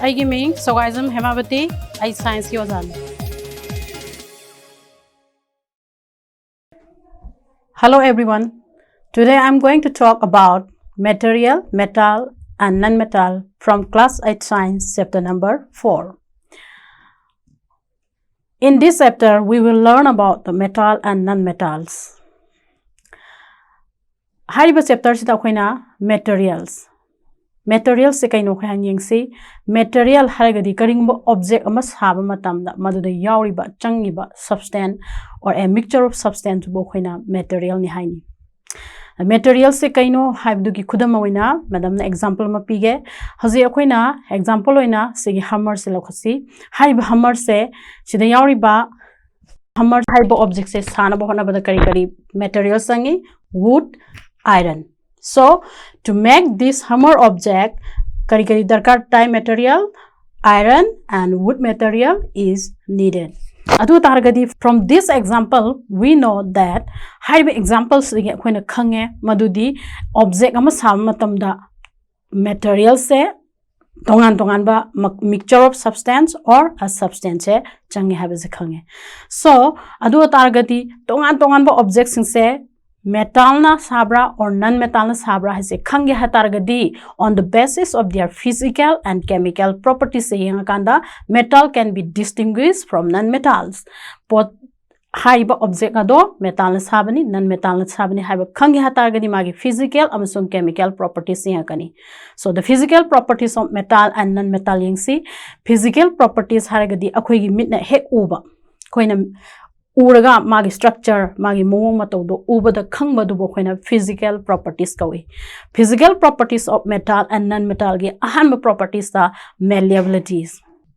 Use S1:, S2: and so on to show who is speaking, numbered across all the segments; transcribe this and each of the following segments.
S1: ꯑꯩꯒꯤ ꯃꯤꯡ ꯁꯣꯒꯥꯏꯖꯝ ꯍꯦꯃꯥꯕꯇꯤ ꯑꯩ ꯁꯥꯏꯟꯁꯀꯤ ꯑꯣꯖꯥꯅꯤ Hello everyone. Today I am going to talk about material, metal and non-metal from class 8 science chapter number 4. In this chapter we will learn about the metal and non-metals. Hariba chapter sida akoina materials. Materials se kaino khayan yengsi material haragadi karingba object ama saba matamda maduda yauriba changiba substance or a mixture of substance bo khoina material ni haini material se kaino haibdugi khudam oina madam na example ma pige haji akoina example oina segi hammer se lokhasi haiba hammer se sida yauriba hammer haiba object se sana bo hona bada kari kari material sangi wood iron. So to make this hammer object kari kari darkar time material iron and wood material is needed. Adu targadi from this example we know that haiba examples ligi akoina khange madudi object ama sam matamda material se tongan ba mixture of substance or a substance se change haiba se khange. So adu targadi tongan ba objects se metal na sabra or non-metal na sabra has a khange hatargadi on the basis of their physical and chemical properties saying kanda metal can be distinguished from non-metals. But haiba object ado metal na sabani non-metal na sabani haiba khange hatargadi magi physical amasung chemical properties saying kani. So the physical properties of metal and non-metal yengsi physical properties haragadi akhoi gi mitna hek uba koina uraga magi structure magi mowong matodo ubada khangba du bokhina physical properties kawi. Physical properties of metal and non-metal gi ahan properties ta malleabilities.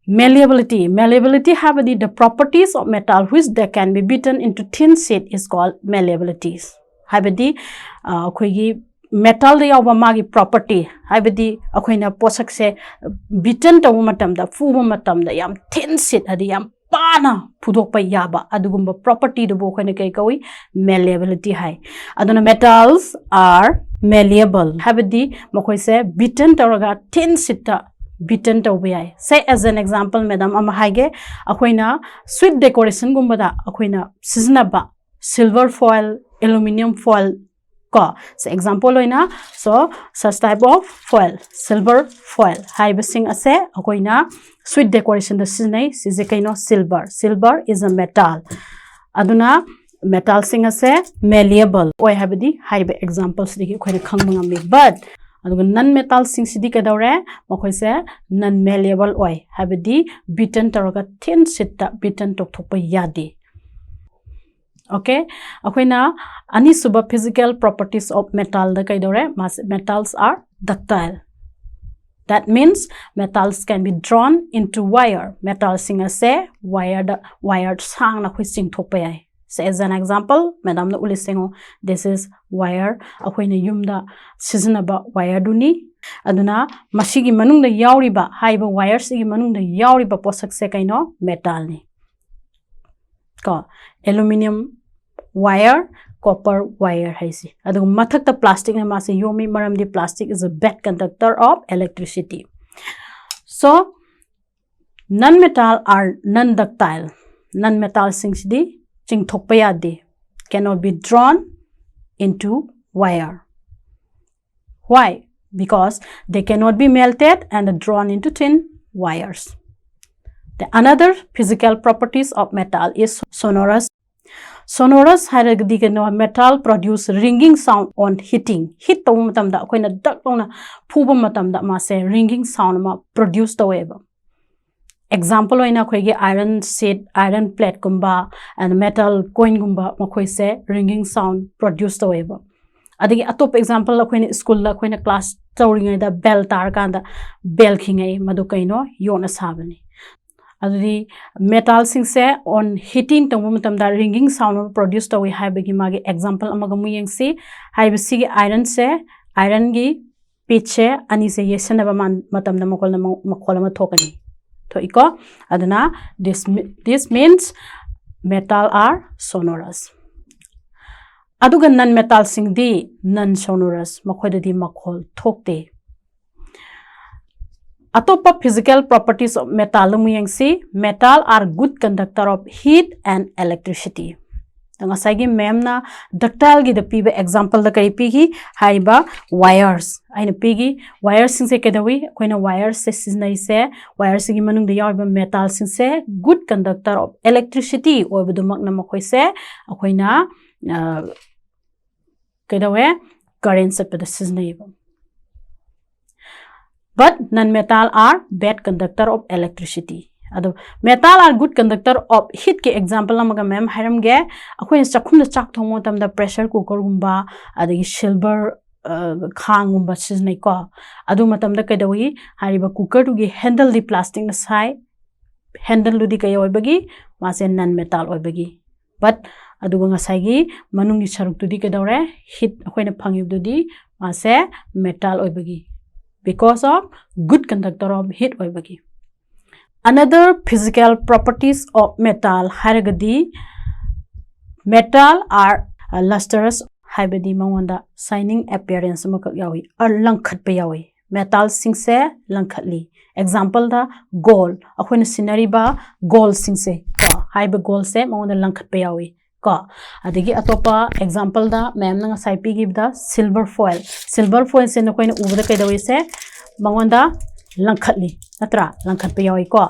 S1: Malleability have the properties of metal which they can be beaten into thin sheet is called malleabilities. Habedi akhoi metal de yawa magi property habedi akhoina posak se beaten taw matam da fu matam da yam thin sheet adi yam pana pudokpa yaba adugumba property do bokhane kai kawi malleability hai aduna metals are malleable habedi mokhoi se beaten tawraga thin sita beaten tawbai say as an example madam am haige akoina sweet decoration gumba da akoina siznaba silver foil aluminum foil ko so example oina so such type of foil silver foil haibasing ase akoina sweet decoration the sinai sije kaino silver is a metal aduna metal sing ase malleable oi habidi haiba examples digi khoina khangma me but aduga non metal sing sidi kadore mokhoi se non malleable oi habidi beaten taraga thin sitta beaten tok thokpa yadi. Okay, akoina ani suba physical properties of metal da kaidore metals are ductile. That means metals can be drawn into wire. Metal singa se wired sang na khoi sing thokpa yai. So as an example madam na uli singo this is wire akoina yumda sizinaba wire duni aduna masigi manung da yauriba haiba wire sigi manung da yauriba posak se kaino metal ni ko aluminum wire copper wire haisi adu mathak ta plastic na mase yomi maram di plastic is a bad conductor of electricity. So non metal are non ductile. Non metal sings di ching thokpa yade cannot be drawn into wire. Why? Because they cannot be melted and drawn into thin wires. The another physical properties of metal is sonorous. Sonorous haragdi kano metal produce ringing sound on hitting. Hit taw matamda akoina dak tawna phuba matamda ma se ringing sound ma produce taweba. Example oina khoigi iron sheet iron plate kumba and metal coin kumba makhoi se ringing sound produce taweba. Adigi atop example akoina school la akoina class tawringai da bell tar kanda bell khingai madu kaino yona sabani. Adudi metal sing se on hitting tamu matam da ringing sound produce tawi haibagi magi example amaga mu yengsi haibasi gi iron se iron gi pitch ani se yesana ba matam da makol ma thokani to iko aduna this means metal are sonorous. Aduga non metal sing di non sonorous makhoi da di makhol thokte. Atopa physical properties of metal yengsi. Metal are good conductor of heat and electricity. Ngasagi ma'am na ductile gi the piba example da kari pigi haiba wires aina pigi wires sing se kedawi koina wires se siznai se wires gi manung da yaw metal sing se good conductor of electricity oibudumak na makoi se akoina kedawe current set pada siznai ba. But non-metal are bad conductor of electricity. Ado metal are good conductor of heat ke example namaga ma'am hairam ge akhoi chakhum da chak thongmo tam da pressure cooker gumba adagi silver khang gumba siznai ko adu matam da kedawi hariba cooker tu ge handle di plastic na sai handle lu di kay oibagi mase non metal oibagi but adu nga sai gi manung gi saruk tu di kedawre heat akhoi na phangib du di mase metal oibagi because of good conductor of heat oibagi. Another physical properties of metal haragadi metal are lustrous haibadi mawanda shining appearance makak yawi or langkhat pe yawi metal sing se langkhatli example da gold akhoi scenery ba gold sing se ko haiba gold se mawanda langkhat pe yawi ko adigi atopa example da ma'am na sai pi give da silver foil se na koi na ubda kai dawi se mawanda langkhatli natra langkhat pe yawi ko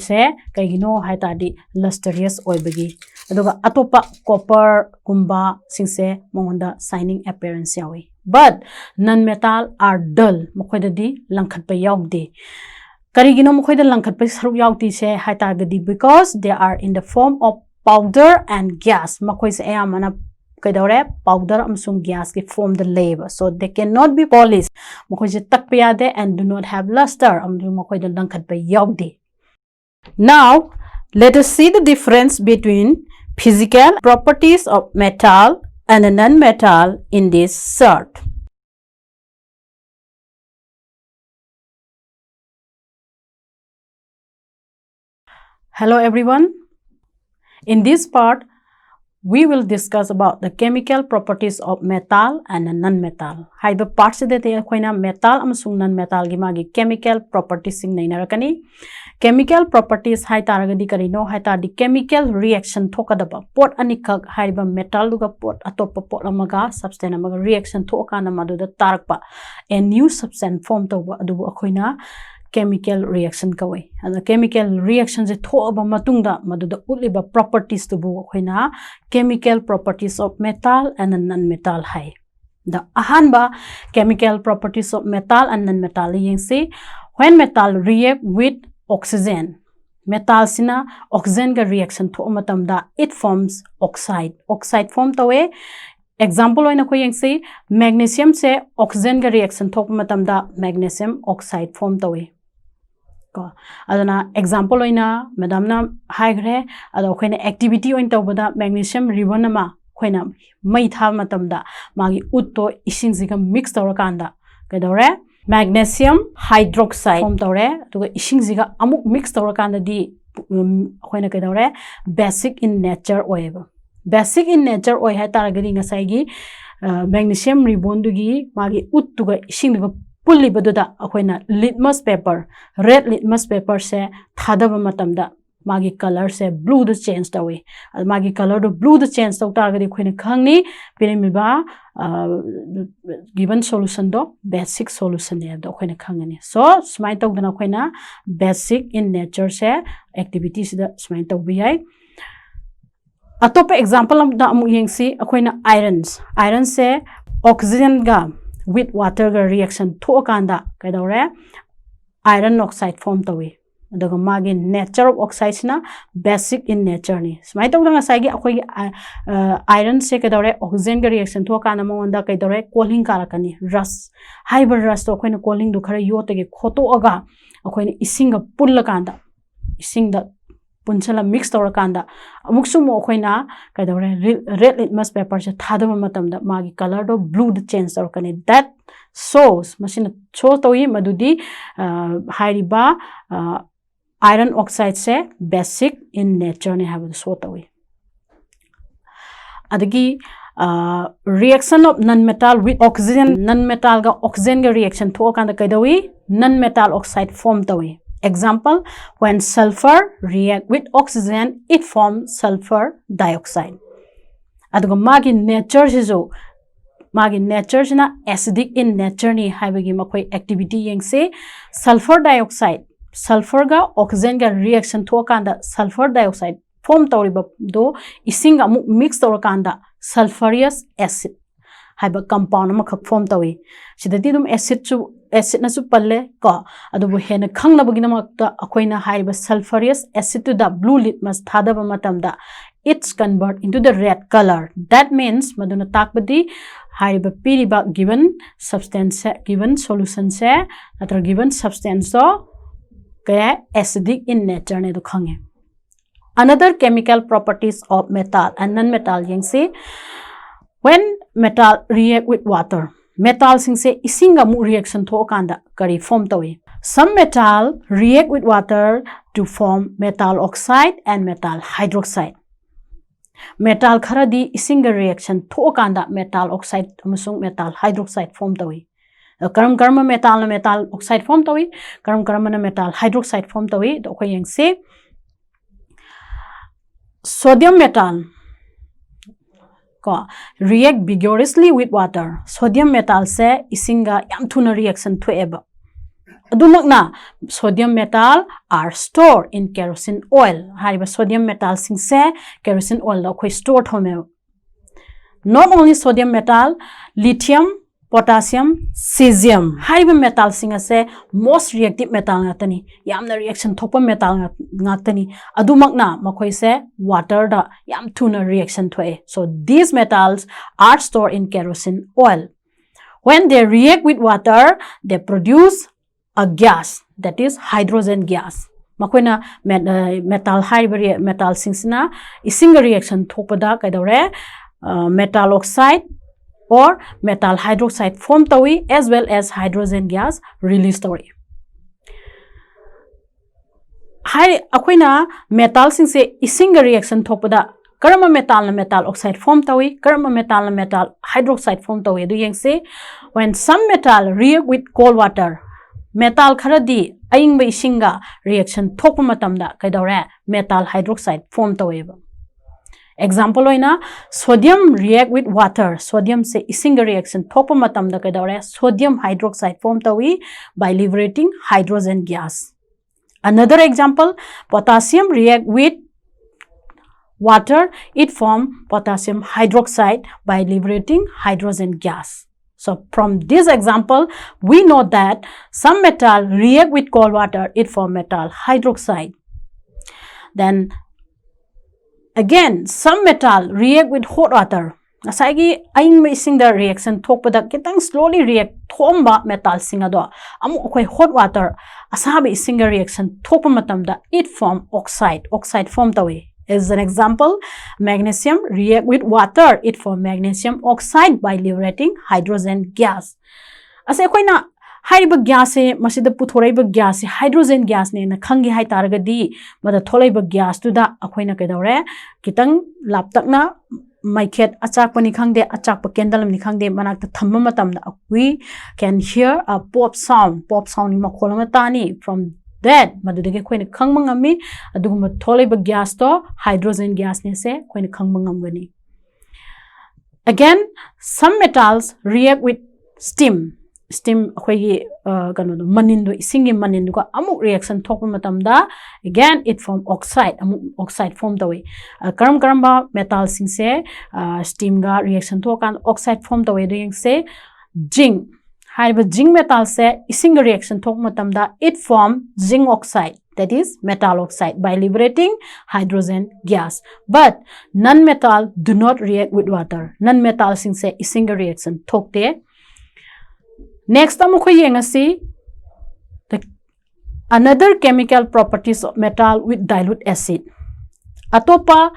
S1: se kaigino haitadi lustrous oibagi aduga atopa copper kumba singse mawanda shining appearance yawi but non metal are dull mokoida di langkhat pe yawde karigino mokoida langkhat pe saruk yawti se haitagadi because they are in the form of powder and gas makoi se ayamana kaidore powder amsung gas ki form the labor so they cannot be polished makoi je takpe yade and do not have luster amdu makoi da langkhat pe yawde. Now let us see the difference between physical properties of metal and non-metal in this chart. Hello everyone. In this part we will discuss about the chemical properties of metal and non-metal. Haiba parts de te koina metal amsung non-metal gi magi chemical properties sing nei narakani. Chemical properties hai taragadi karino hai ta di chemical reaction thokadaba pot anikak haiba metal duga pot atopa pot amaga substance amaga reaction thokana maduda tarakpa a new substance form toba adu akoina chemical reaction kawai and chemical reaction je thoba matungda maduda uliba properties to bu khoina chemical properties of metal and non-metal hai the ahanba chemical properties of metal and non-metal yeng say when metal react with oxygen metal sina oxygen ga reaction tho matamda it forms oxide form tawe example oina ko yeng say magnesium se oxygen ga reaction thok matamda magnesium oxide form tawe adana example oina madam na hai gre ado khoina activity oin tawbada magnesium ribbon ma khoina mai tha matamda magi utto ising jiga mix tawrakanda kedore magnesium hydroxide form tawre to ising jiga amuk mix tawrakanda di khoina kedore basic in nature oeba basic in nature oi ha taragadi ngasai gi magnesium ribbon dugi magi uttuga ising duga pulli baduda akoina litmus paper red litmus paper se thadaba matamda magi color se blue the change tawe magi color do blue the change taw targadi khoina khangni pirimiba given solution do basic solution ne do khoina khangani so smai taw dana khoina basic in nature se activities da smai taw bi atopa example da amu yengsi akoina iron se oxygen ga with water ga reaction thokanda kaidore iron oxide form tawi aduga magi nature of oxides na basic in nature ni smai tawda ngasai gi akoi iron se kaidore oxygen ga reaction thokana monda kaidore cooling karakani rust hyper rust to akoina cooling du khara yote gi khoto aga akoina ising ga pullakanda ising da punchala mix tawrakanda amuksu mo khoina kaidore red litmus paper se thadaba matamda magi color do blue the change tawrakani that shows machine show tawi madudi hairiba iron oxide se basic in nature ne have show tawi adagi reaction of non-metal with oxygen, non-metal ga oxygen ga reaction thoa kanda kaidawi non-metal oxide form tawi. Example, when sulfur react with oxygen, it forms sulfur dioxide. Aduga magi nature sizo magi nature sina acidic in nature ni haibagi makoi activity yengse sulfur dioxide, sulfur ga oxygen ga reaction thoa kanda sulfur dioxide form tawriba do ising amu mix tawrakanda sulfurous acid haiba compound ama khak form tawi sidati dum acid na su palle ko adubu hena khangna bagina makta akoina haiba sulfurous acid to the blue litmus thadaba matamda it's convert into the red color. That means maduna takbadi haiba piriba given substance given solution se atra given substance so kaya acidic in nature ne do khange. Another chemical properties of metal and non-metal yengse when metal react with water, metal singse isinga mu reaction tho kanda kari form tawi. Some metal react with water to form metal oxide and metal hydroxide. Metal kharadi isinga reaction tho kanda metal oxide amasung metal hydroxide form tawi. Karam metal na metal oxide form tawi, karam na metal hydroxide form tawi. Do ko yengse sodium metal react vigorously with water. Sodium metal se isinga yam thuna reaction thoeba. Adumakna sodium metal are stored in kerosene oil. Hariba sodium metal sing se kerosene oil da khoi store thome. Not only sodium metal, lithium, potassium, cesium hariba metal singa se most reactive metal ngatani yamna reaction thopa metal ngatani adumakna makhoi se water da yam thuna reaction thoe. So these metals are stored in kerosene oil. When they react with water, they produce a gas, that is hydrogen gas. Makoina metal hariba metal singsina isinga reaction thopada kaidore metal oxide or metal hydroxide form tawi as well as hydrogen gas release tawi. Hai akoina metal singse isinga reaction thopada karama metal na metal oxide form tawi, karama metal na metal hydroxide form tawi. Do yengse when some metal react with cold water, metal kharadi ayingba isinga reaction thokpa matamda kaidore metal hydroxide form tawi. Example oina sodium react with water, sodium se isinga reaction thopa matamda kaidore sodium hydroxide form tawi by liberating hydrogen gas. Another example, potassium react with water, it form potassium hydroxide by liberating hydrogen gas. So from this example we know that some metal react with cold water, it form metal hydroxide. Then again, some metal react with hot water. Asagi aing ising the reaction thokpada kitang slowly react thomba metal singa do amu okoi hot water asabi ising reaction thokpa matamda it form oxide form tawi. As an example, magnesium react with water, it form magnesium oxide by liberating hydrogen gas. Ase koina haiba gas e masida puthoraiba gas e hydrogen gas ne na khangi hai taragadi mada tholaiba gas tu da akoina kaidore kitang laptakna maikhet achakpani khangde achakpa kendalam ni khangde manakta thamma matamda we can hear a pop sound ni makholama tani. From that madudage koina khangma ngami aduguma tholaiba gas to hydrogen gas ne se koina khangma ngamgani. Again, some metals react with steam akhoi kano manindu isingi manindu ka amuk reaction thokpa matamda again it form oxide form tawi. Karamba metal singse steam ga reaction thokan oxide form tawi do yengse zinc haiba zinc metal se isinga reaction thok matamda it form zinc oxide, that is metal oxide by liberating hydrogen gas. But non-metal do not react with water. Non-metal singse isinga reaction thokte. Next time we will see another chemical properties of metal with dilute acid. Atopa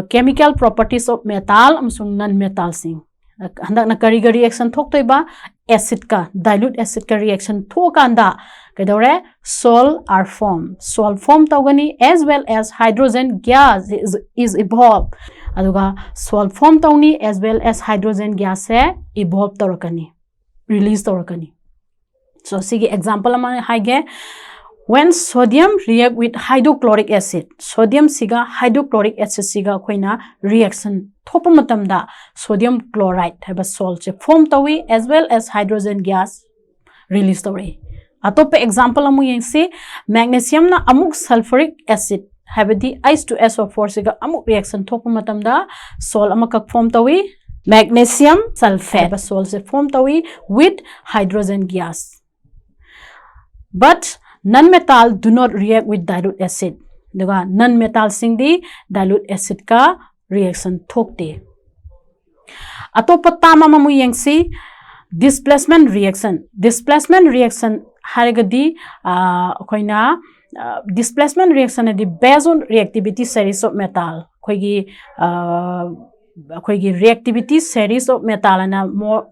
S1: chemical properties of metal amsung non-metal sing. Handak na kari reaction thok toiba acid ka dilute acid ka reaction thokanda kaidore sol are formed. Sol form tawgani as well as hydrogen gas is evolved. aduga salt form tawni as well as hydrogen gas se evolve tawrakani release tawrakani so sigi example ama haige when sodium react with hydrochloric acid sodium siga hydrochloric acid siga koina reaction thopa matamda sodium chloride haba salt se form tawi as well as hydrogen gas release tawi atop example amu yengsi magnesium na amuk sulfuric acid habadi H2SO4 siga amuk reaction thopa matamda salt amakak form tawi magnesium sulfate haba salt se form tawi with hydrogen gas but non-metal do not react with dilute acid. Duga non-metal sing di dilute acid ka reaction thokte. Atopa tama mamu yengsi displacement reaction. Displacement reaction harigadi koina displacement reaction adi based on reactivity series of metal. Koigi reactivity series of metal and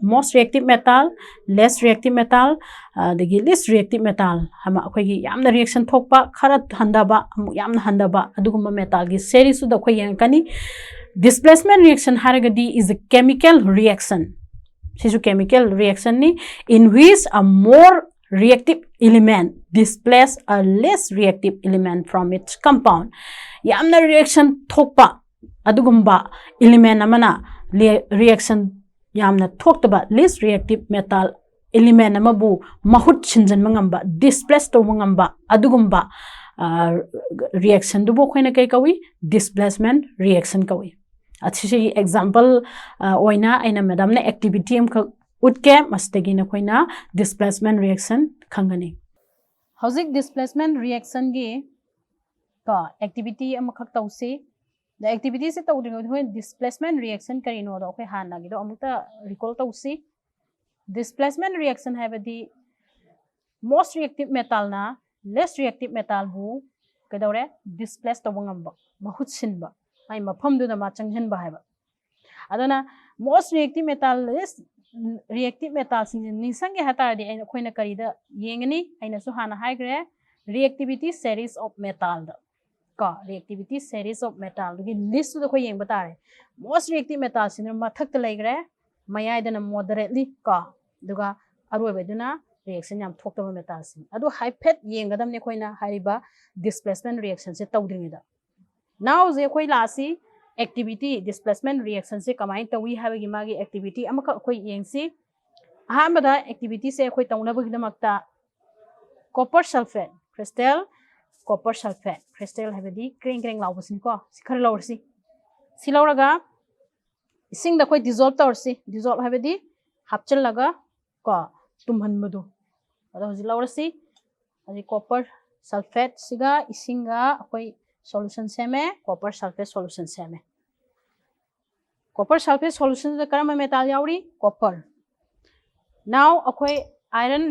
S1: most reactive metal, less reactive metal, the least reactive metal. Hama koigi yamna reaction thokpa kharat handaba yamna handaba aduguma metal gi series su da koi yankani displacement reaction haragadi is a chemical reaction. Sisu chemical reaction ni in which a more reactive element displace a less reactive element from its compound. Yamna reaction thokpa adugumba element amana reaction yamna thoktaba least reactive metal element amabu mahut chinjan mangamba displace to mangamba adugumba reaction dubo khoina kai kawi displacement reaction kawi achi example oina aina madam na activity am utke mastegi na khoina displacement reaction khangani hauzik displacement reaction gi ka activity am khak tawse the activity se tawding displacement reaction karino do khoi han nagi do amuta recall tawsi displacement reaction habadi most reactive metal na less reactive metal bu kadawre displace tawangamba mahut sinba ai mafam du na ma changhan ba haba adona most reactive metal less reactive metal sing nisang ge hata di ai khoina kari da yengani aina su hana haigre reactivity series of metal da reactivity series of metal the list the khoi yeng batare most reactive metal sin mathak ta laigre mayai dana moderately duga aroi beduna reaction yam thokta metal sin adu high fat yeng gadam ne khoina hariba displacement reaction se tawdring da now je khoi lasi activity displacement reaction se kamai tawi habagi magi activity amaka khoi yengsi ahamada activity se khoi tawna bagi damakta copper sulfate crystal copper sulfate crystal habadi kreng lawbasin ko sikhar lawrsi silawraga ising da koi dissolve tawrsi dissolve habadi hapchal laga ko tumhan madu ado zilawrsi adi copper sulfate siga isinga koi solution seme copper sulfate solution seme copper sulfate solution da karama metal yauri copper now akoi iron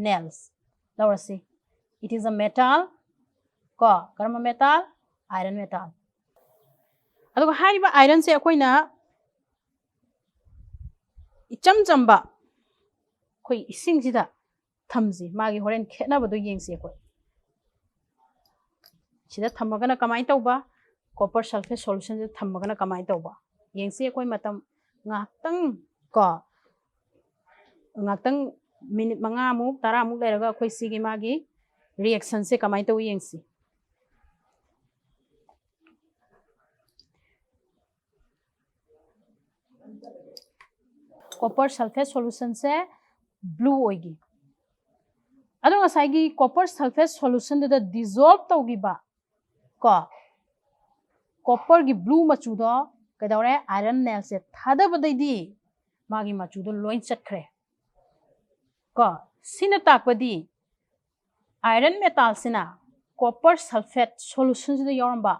S1: nails lawrsi it is a metal karma metal iron metal aduga hariba iron se akoina icham chamba koi ising sida thamji magi horen khena badu yengse koi sida thamagana kamai tawba copper sulfate solution se thamagana kamai tawba yengse koi matam ngaktang minute manga mu tara mu leraga koi sigi magi reaction se kamai tawi yengsi copper sulfate solution se blue oigi ado ngasai gi copper sulfate solution da dissolve tawgi ba copper gi blue machu do kadawre iron nail se thada badai di magi machu do loin chakre sina takpadi iron metal sina copper sulfate solution da yoramba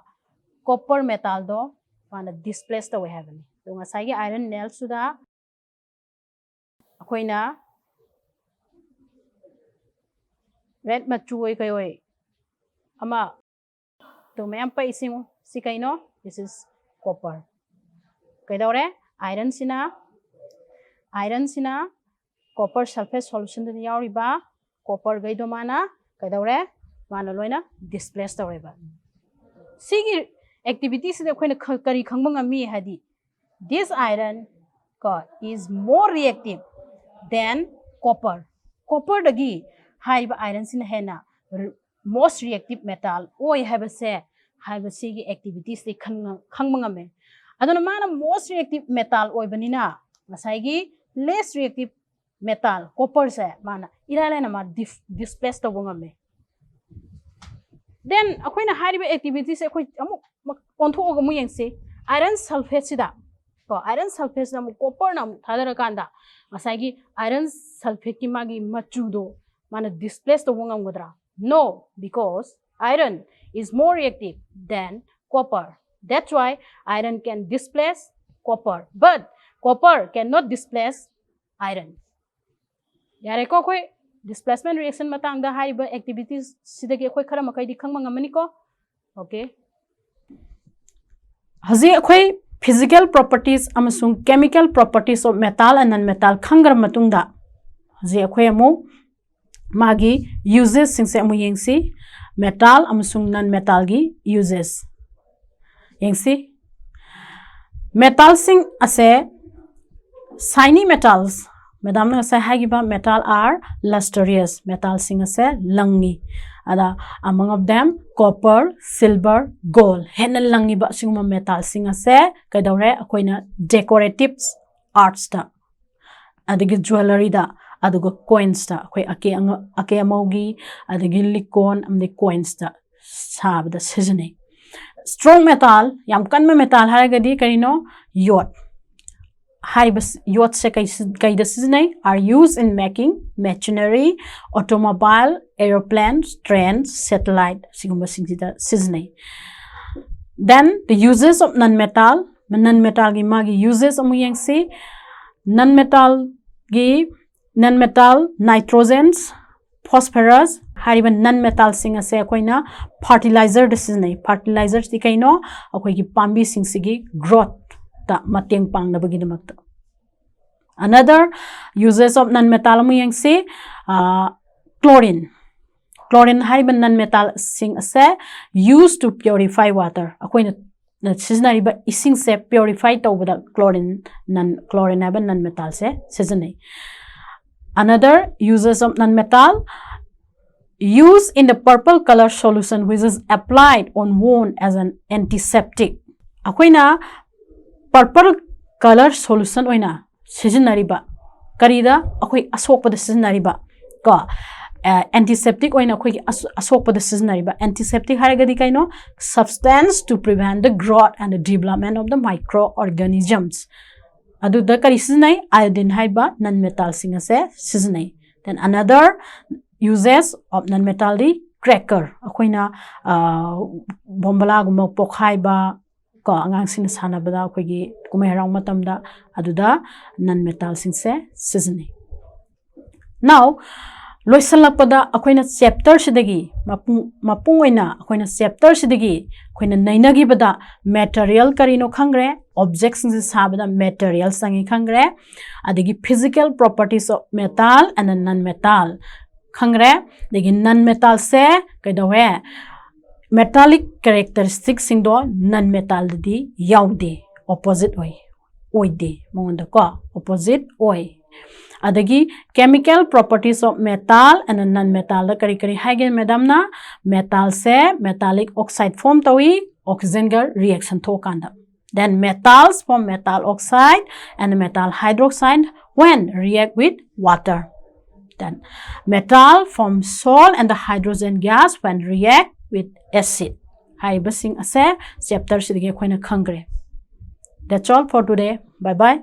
S1: copper metal do mana displace tawe havani to ngasai gi iron nail suda akoina red machu oi kai oi ama to mayam pa isingu sikaino this is copper kaidawre iron sina copper sulfate solution da yawriba copper gaido mana kaidawre mana loina displace tawreba sigi activity sida akhoi na kari khangba ngami hadi this iron is more reactive than copper. Copper dagi haiba iron sin hena most reactive metal oi haiba gi activities se khangba ngame aduna mana most reactive metal oi banina masai gi less reactive metal copper se mana irala na ma displace to ngame. Then akhoi na haiba activities akhoi amuk ontho ga mu yengse iron sulfate sida iron sulfate na copper na thadara kanda masai gi iron sulfate ki magi machudo mana displace to ngam godra. No, because iron is more reactive than copper. That's why iron can displace copper, but copper cannot displace iron. Yare ko koi displacement reaction matang da haiba activities sidagi koi khara makai di khang mangamani ko. Okay. Hazi koi physical properties amasung chemical properties of metal and non-metal khangar matungda hazi koi amu magi uses singse amu yengsi metal amasung non-metal gi uses yengsi metal sing ase shiny metals madam na say hagiba metal are lustrous metal sing ase langi ada among of them copper silver gold henal langi ba singma metal sing ase kaidore akoina decorative arts da adigi jewelry da adugo coins da koi ake amogi adigi likon amde coins da sab da seasoning strong metal yam kanma metal haragadi karino yod haribas yod se kai da seasoning are used in making machinery automobile aeroplanes trains satellite sigumba singida seasoning. Then the uses of non-metal gi magi uses amu yengsi non-metal nitrogens phosphorus hariba non-metal sing ase akoina fertilizer decision fertilizers di kaino akoi gi pambi sing sigi growth ta mateng pang na bagi namakta. Another uses of non-metal mu yengsi chlorine hariba non-metal sing ase used to purify water akoina seasonary ba ising se purify tawbada chlorine haba non-metal se seasonary. Another uses of non-metal used in the purple color solution which is applied on wound as an antiseptic akoina purple color solution oina seasonary ba karida akoi asokpa da seasonary ba ka antiseptic oina akoi asokpa da seasonary ba antiseptic haragadi kaino substance to prevent the growth and the development of the microorganisms adu da kari seasonary iodine haiba non-metal sing ase seasonary. Then another uses of non-metal di cracker akoina bombala guma pokhai ba ko angang sin sana bada akoigi kumai rang matamda aduda non-metal sing se seasoning. Now loisalakpada akoina chapter sidagi mapung oina akoina chapter sidagi akoina nainagi bada material karino khangre objects sing sabada material sangi khangre adigi physical properties of metal and non-metal khangre degi non-metal se kaidawe metallic characteristics sing do non-metal di yaude opposite oide mongonda ko opposite oi adagi chemical properties of metal and non-metal da kari hagen madam na metal se metallic oxide form tawi oxygen ga reaction thokanda. Then metals form metal oxide and metal hydroxide when react with water. Then metal form salt and the hydrogen gas when react with acid. Hai basing ase chapter sidigi khoina khangre. That's all for today. Bye bye.